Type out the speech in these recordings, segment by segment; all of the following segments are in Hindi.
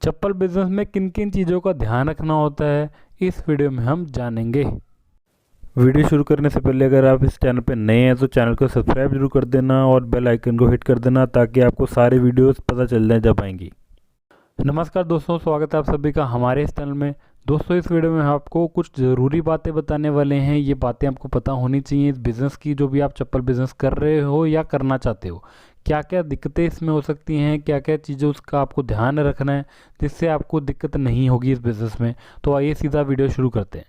चप्पल बिजनेस में किन किन चीज़ों का ध्यान रखना होता है, इस वीडियो में हम जानेंगे। वीडियो शुरू करने से पहले अगर आप इस चैनल पर नए हैं तो चैनल को सब्सक्राइब जरूर कर देना और बेल आइकन को हिट कर देना ताकि आपको सारे वीडियोस पता चल जाए जब आएंगी। नमस्कार दोस्तों, स्वागत है आप सभी का हमारे इस चैनल में। दोस्तों, इस वीडियो में हम आपको कुछ ज़रूरी बातें बताने वाले हैं। ये बातें आपको पता होनी चाहिए इस बिज़नेस की, जो भी आप चप्पल बिज़नेस कर रहे हो या करना चाहते हो। क्या क्या दिक्कतें इसमें हो सकती हैं, क्या क्या चीज़ें उसका आपको ध्यान रखना है जिससे आपको दिक्कत नहीं होगी इस बिज़नेस में। तो आइए सीधा वीडियो शुरू करते हैं।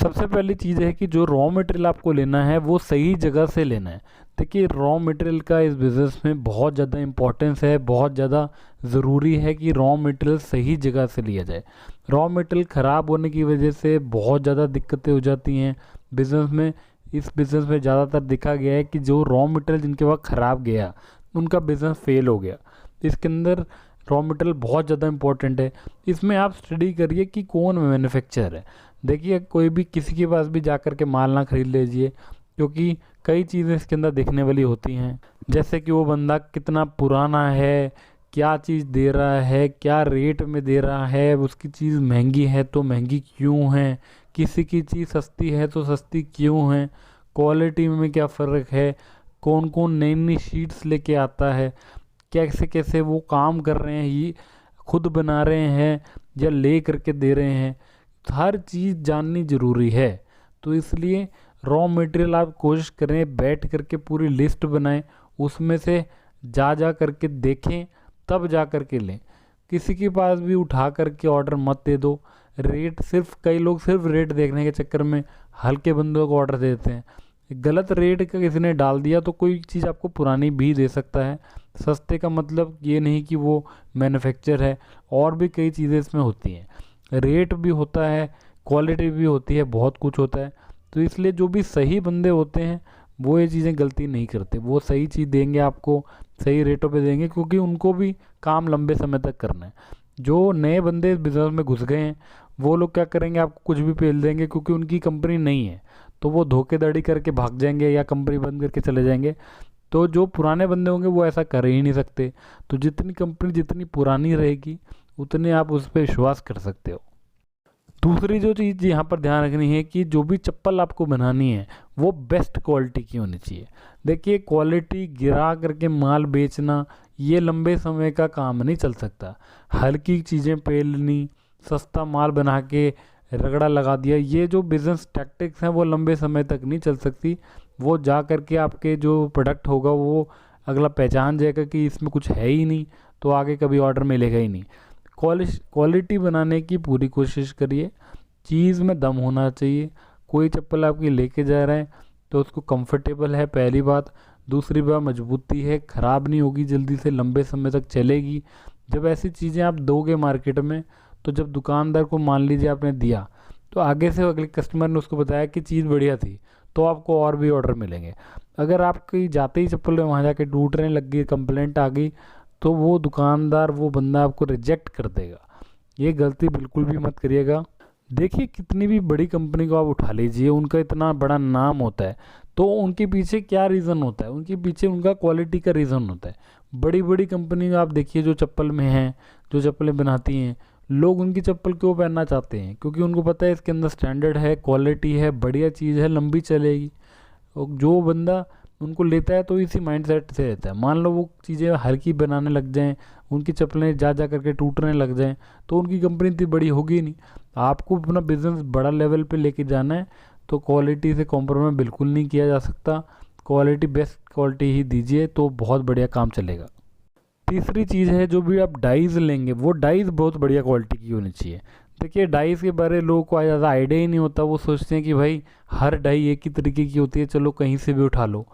सबसे पहली चीज़ है कि जो रॉ मटेरियल आपको लेना है वो सही जगह से लेना है। देखिए, रॉ मटेरियल का इस बिज़नेस में बहुत ज़्यादा इम्पोर्टेंस है, बहुत ज़्यादा ज़रूरी है कि रॉ मटेरियल सही जगह से लिया जाए। रॉ मटेरियल ख़राब होने की वजह से बहुत ज़्यादा दिक्कतें हो जाती हैं बिज़नेस में। इस बिज़नेस में ज़्यादातर देखा गया है कि जो रॉ मटेरियल जिनके पास ख़राब गया उनका बिज़नेस फेल हो गया। इसके अंदर रॉ मटेरियल बहुत ज़्यादा इंपॉर्टेंट है। इसमें आप स्टडी करिए कि कौन मैन्युफैक्चरर है। देखिए, कोई भी किसी के पास भी जाकर के माल ना खरीद लीजिए, क्योंकि कई चीज़ें इसके अंदर देखने वाली होती हैं। जैसे कि वो बंदा कितना पुराना है, क्या चीज़ दे रहा है, क्या रेट में दे रहा है, उसकी चीज़ महंगी है तो महंगी क्यों है, किसी की चीज़ सस्ती है तो सस्ती क्यों है, क्वालिटी में क्या फ़र्क है, कौन कौन नई नई शीट्स लेके आता है, कैसे कैसे वो काम कर रहे हैं, ये खुद बना रहे हैं या ले करके दे रहे हैं। हर चीज़ जाननी ज़रूरी है। तो इसलिए रॉ मटेरियल आप कोशिश करें बैठ करके पूरी लिस्ट बनाएं, उसमें से जा करके देखें, तब जा करके लें। किसी के पास भी उठा करके ऑर्डर मत दे दो। रेट सिर्फ कई लोग सिर्फ रेट देखने के चक्कर में हल्के बंदों को ऑर्डर देते हैं। गलत रेट का किसी ने डाल दिया तो कोई चीज़ आपको पुरानी भी दे सकता है। सस्ते का मतलब ये नहीं कि वो मैन्युफैक्चर है, और भी कई चीज़ें इसमें होती हैं। रेट भी होता है, क्वालिटी भी होती है, बहुत कुछ होता है। तो इसलिए जो भी सही बंदे होते हैं वो ये चीज़ें गलती नहीं करते। वो सही चीज़ देंगे आपको, सही रेटों पे देंगे, क्योंकि उनको भी काम लंबे समय तक करना है। जो नए बंदे इस बिज़नेस में घुस गए हैं वो लोग क्या करेंगे, आपको कुछ भी पेल देंगे, क्योंकि उनकी कंपनी नहीं है तो वो धोखेधड़ी करके भाग जाएंगे या कंपनी बंद करके चले जाएंगे। तो जो पुराने बंदे होंगे वो ऐसा कर ही नहीं सकते। तो जितनी कंपनी जितनी पुरानी रहेगी उतने आप उस पर विश्वास कर सकते हो। दूसरी जो चीज़ यहाँ पर ध्यान रखनी है कि जो भी चप्पल आपको बनानी है वो बेस्ट क्वालिटी की होनी चाहिए। देखिए, क्वालिटी गिरा करके माल बेचना ये लंबे समय का काम नहीं चल सकता। हल्की चीज़ें पेलनी, सस्ता माल बना के रगड़ा लगा दिया, ये जो बिज़नेस टैक्टिक्स हैं वो लंबे समय तक नहीं चल सकती। वो जा करके आपके जो प्रोडक्ट होगा वो अगला पहचान जाएगा कि इसमें कुछ है ही नहीं, तो आगे कभी ऑर्डर मिलेगा ही नहीं। क्वालिटी बनाने की पूरी कोशिश करिए। चीज़ में दम होना चाहिए। कोई चप्पल आपकी लेके जा रहे हैं तो उसको कंफर्टेबल है, पहली बात। दूसरी बात, मजबूती है, ख़राब नहीं होगी, जल्दी से लंबे समय तक चलेगी। जब ऐसी चीज़ें आप दोगे मार्केट में तो जब दुकानदार को मान लीजिए आपने दिया तो आगे से अगले कस्टमर ने उसको बताया कि चीज़ बढ़िया थी तो आपको और भी ऑर्डर मिलेंगे। अगर आपकी जाते ही चप्पल वहाँ जाके टूटने लग गई, कंप्लेंट आ गई, तो वो दुकानदार, वो बंदा आपको रिजेक्ट कर देगा। ये गलती बिल्कुल भी मत करिएगा। देखिए, कितनी भी बड़ी कंपनी को आप उठा लीजिए, उनका इतना बड़ा नाम होता है तो उनके पीछे क्या रीज़न होता है, उनके पीछे उनका क्वालिटी का रीज़न होता है। बड़ी बड़ी कंपनी आप देखिए जो चप्पल में हैं, जो चप्पलें बनाती हैं, लोग उनकी चप्पल क्यों पहनना चाहते हैं, क्योंकि उनको पता है इसके अंदर स्टैंडर्ड है, क्वालिटी है, बढ़िया चीज़ है, लंबी चलेगी। और जो बंदा उनको लेता है तो इसी माइंडसेट से रहता है। मान लो वो चीज़ें हल्की बनाने लग जाएं, उनकी चप्पलें जा करके टूटने लग जाएं, तो उनकी कंपनी इतनी बड़ी होगी नहीं। आपको अपना बिजनेस बड़ा लेवल पे लेके जाना है तो क्वालिटी से कॉम्प्रोमाइज़ बिल्कुल नहीं किया जा सकता। क्वालिटी बेस्ट क्वालिटी ही दीजिए तो बहुत बढ़िया काम चलेगा। तीसरी चीज़ है, जो भी आप डाइज़ लेंगे वो डाइज़ बहुत बढ़िया क्वालिटी की होनी चाहिए। देखिए, डाइज़ के बारे लोगों को ज़्यादा आइडिया ही नहीं होता। वो सोचते हैं कि भाई हर डाई एक ही तरीके की होती है, चलो कहीं से भी उठा लो।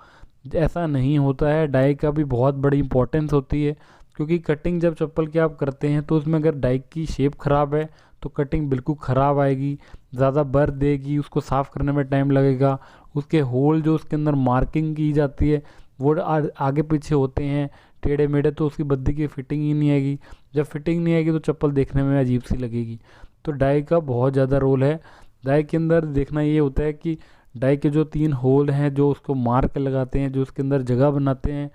ऐसा नहीं होता है। डाई का भी बहुत बड़ी इंपॉर्टेंस होती है, क्योंकि कटिंग जब चप्पल की आप करते हैं तो उसमें अगर डाई की शेप ख़राब है तो कटिंग बिल्कुल ख़राब आएगी, ज़्यादा बर देगी, उसको साफ़ करने में टाइम लगेगा। उसके होल जो उसके अंदर मार्किंग की जाती है वो आगे पीछे होते हैं, टेढ़े मेढ़े, तो उसकी बद्दी की फिटिंग ही नहीं आएगी। जब फिटिंग नहीं आएगी तो चप्पल देखने में अजीब सी लगेगी। तो डाई का बहुत ज़्यादा रोल है। डाई के अंदर देखना ये होता है कि डाई के जो 3 होल हैं जो उसको मार्क लगाते हैं, जो उसके अंदर जगह बनाते हैं,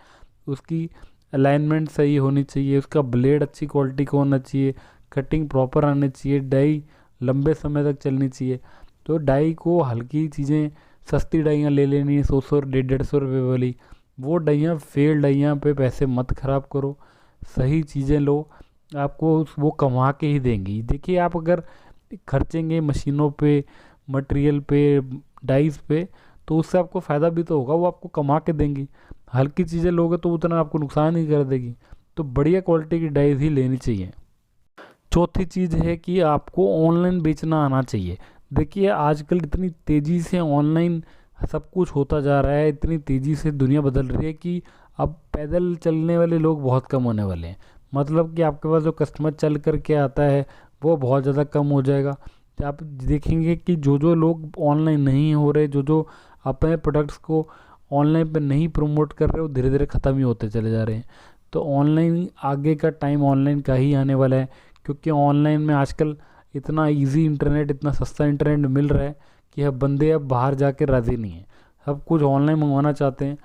उसकी अलाइनमेंट सही होनी चाहिए, उसका ब्लेड अच्छी क्वालिटी का होना चाहिए, कटिंग प्रॉपर आनी चाहिए, डाई लंबे समय तक चलनी चाहिए। तो डाई को हल्की चीज़ें, सस्ती डाइयाँ ले लेनी है, 100 150 रुपये वाली, वो डाइयाँ फेल डाइयाँ पे पैसे मत ख़राब करो, सही चीज़ें लो, आपको वो कमा के ही देंगी। देखिए आप अगर खर्चेंगे मशीनों पे, मटेरियल पे, डाइस पे, तो उससे आपको फ़ायदा भी तो होगा, वो आपको कमा के देंगी। हल्की चीज़ें लोगे तो उतना आपको नुकसान ही कर देगी। तो बढ़िया क्वालिटी की डाइस ही लेनी चाहिए। चौथी चीज़ है कि आपको ऑनलाइन बेचना आना चाहिए। देखिए आजकल इतनी तेज़ी से ऑनलाइन सब कुछ होता जा रहा है, इतनी तेज़ी से दुनिया बदल रही है कि अब पैदल चलने वाले लोग बहुत कम होने वाले हैं। मतलब कि आपके पास जो कस्टमर चल कर के आता है वो बहुत ज़्यादा कम हो जाएगा। तो आप देखेंगे कि जो जो लोग ऑनलाइन नहीं हो रहे, जो जो अपने प्रोडक्ट्स को ऑनलाइन पे नहीं प्रमोट कर रहे, वो धीरे धीरे ख़त्म ही होते चले जा रहे हैं। तो ऑनलाइन आगे का टाइम ऑनलाइन का ही आने वाला है, क्योंकि ऑनलाइन में आजकल इतना इजी इंटरनेट, इतना सस्ता इंटरनेट मिल रहा है कि अब बंदे अब बाहर जाके राज़ी नहीं हैं, सब कुछ ऑनलाइन मंगवाना चाहते हैं।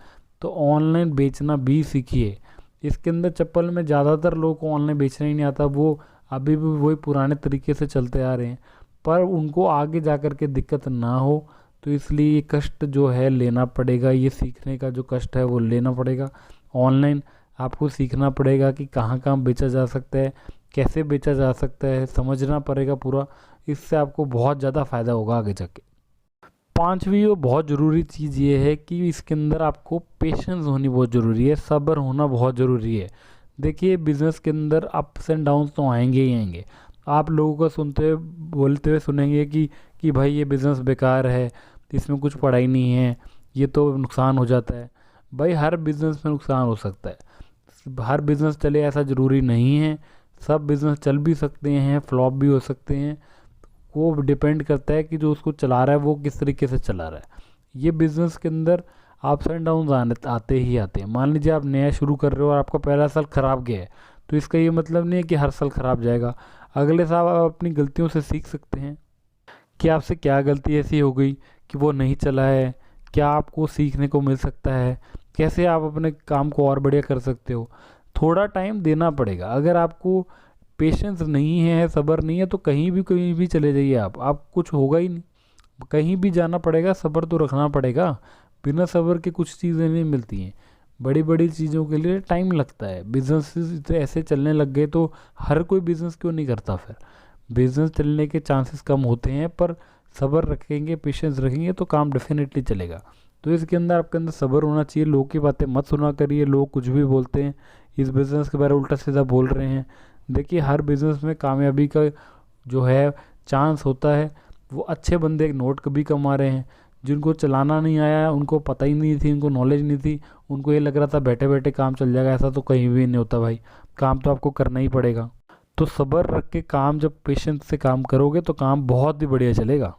तो ऑनलाइन बेचना भी सीखिए। इसके अंदर चप्पल में ज़्यादातर लोगों को ऑनलाइन बेचना ही नहीं आता, वो अभी भी वही पुराने तरीके से चलते आ रहे हैं, पर उनको आगे जा कर के दिक्कत ना हो, तो इसलिए ये कष्ट जो है लेना पड़ेगा, ये सीखने का जो कष्ट है वो लेना पड़ेगा। ऑनलाइन आपको सीखना पड़ेगा कि कहाँ कहाँ बेचा जा सकता है, कैसे बेचा जा सकता है, समझना पड़ेगा पूरा। इससे आपको बहुत ज़्यादा फ़ायदा होगा आगे जाके। पांचवी और बहुत ज़रूरी चीज़ ये है कि इसके अंदर आपको पेशेंस होनी बहुत ज़रूरी है, सब्र होना बहुत ज़रूरी है। देखिए बिज़नेस के अंदर अप्स एंड डाउन्स तो आएंगे ही आएंगे। आप लोगों को सुनते हुए, बोलते हुए सुनेंगे कि भाई ये बिज़नेस बेकार है, इसमें कुछ पढ़ाई नहीं है, ये तो नुकसान हो जाता है। भाई हर बिज़नेस में नुकसान हो सकता है, हर बिज़नेस चले ऐसा ज़रूरी नहीं है। सब बिज़नेस चल भी सकते हैं, फ्लॉप भी हो सकते हैं। वो डिपेंड करता है कि जो उसको चला रहा है वो किस तरीके से चला रहा है। ये बिज़नेस के अंदर अप्स एंड डाउन आते ही आते हैं। मान लीजिए आप नया शुरू कर रहे हो और आपका पहला साल ख़राब गया है, तो इसका ये मतलब नहीं है कि हर साल ख़राब जाएगा। अगले साल आप अपनी गलतियों से सीख सकते हैं कि आपसे क्या गलती ऐसी हो गई कि वो नहीं चला है, क्या आपको सीखने को मिल सकता है, कैसे आप अपने काम को और बढ़िया कर सकते हो। थोड़ा टाइम देना पड़ेगा। अगर आपको पेशेंस नहीं है, सब्र नहीं है, तो कहीं भी चले जाइए आप कुछ होगा ही नहीं। कहीं भी जाना पड़ेगा, सब्र तो रखना पड़ेगा। बिना सब्र के कुछ चीज़ें नहीं मिलती हैं। बड़ी बड़ी चीज़ों के लिए टाइम लगता है। बिजनेस ऐसे चलने लग गए तो हर कोई बिज़नेस क्यों नहीं करता फिर। बिज़नेस चलने के चांसेस कम होते हैं, पर सब्र रखेंगे, पेशेंस रखेंगे तो काम डेफिनेटली चलेगा। तो इसके अंदर आपके अंदर सब्र होना चाहिए। लोग की बातें मत सुना करिए, लोग कुछ भी बोलते हैं, इस बिज़नेस के बारे में उल्टा सीधा बोल रहे हैं। देखिए हर बिज़नेस में कामयाबी का जो है चांस होता है, वो अच्छे बंदे नोट कभी कमा रहे हैं। जिनको चलाना नहीं आया, उनको पता ही नहीं थी, उनको नॉलेज नहीं थी, उनको ये लग रहा था बैठे बैठे काम चल जाएगा। ऐसा तो कहीं भी नहीं होता भाई, काम तो आपको करना ही पड़ेगा। तो सब्र रख के काम, जब पेशेंस से काम करोगे तो काम बहुत ही बढ़िया चलेगा।